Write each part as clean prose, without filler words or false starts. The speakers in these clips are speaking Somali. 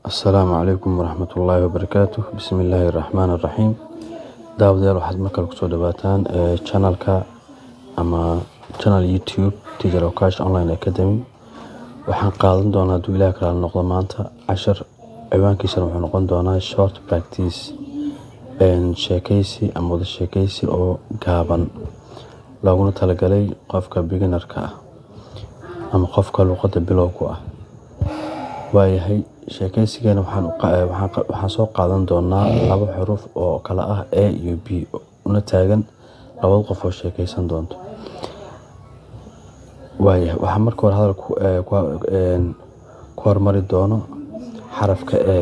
Asalaamu calaykum waraxmatullaahi wabarakaatuh. Bismillaahi raxmaani raxiim. Daawadayaal waxaad markale kusoo dhawaataan channelka ama channel YouTube Teacher Okash Online Academy. Waxaan qaadan doonaa hadduu Ilaahay kala noqdo maanta cashar ciwaankiisana wuxuu noqon doonaa short practice sheekaysi ama wada sheekaysi oo gaaban looguna talagalay qofka beginnerka ah ama qofka luqadda bilowga ah. waayahay sheekaysigeena waxaan soo qaadan doonaa laba xaruf oo kala ah A iyo B una taagan labada qof oo sheekaysan doonto. waayahay waxaan marka hore hadal ku hormari doono xarafka A.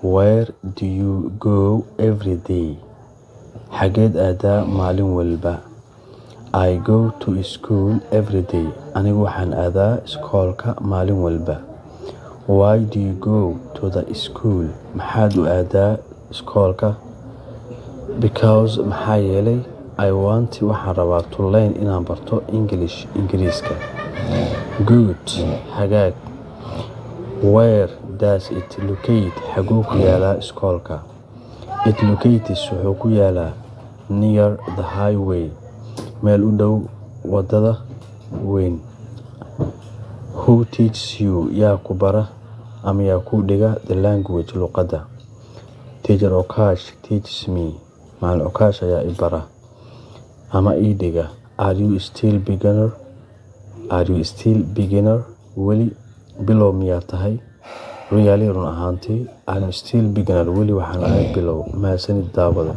Where do you go every day? Xageed aadaa maalin walba? I go to school every day. Anigu waxaan aadaa iskoolka maalin walba. Why do you go to the school? Maxaad u aadaa iskoolka? Because maxaa yeelay I want waxaan rabaa to learn inaan barto Ingiriiska. Good. Hagaag. Where does it locate? Xaguu ku yaalaa iskoolka? It locates wuxuu ku yaalaa near the highway, meel u dhow wadada weyn. Who teaches you? Yaa ku bara ama yaa ku dhiga the language luqadda? Teacher Okash teaches me. Macallin Okash ayaa i bara ama ii dhiga. Are you still beginner? Weli bilow miyaa tahay? Really run ahaantii I'm still beginner. Weli waxaan ahay bilow. Mahadsanid daawada.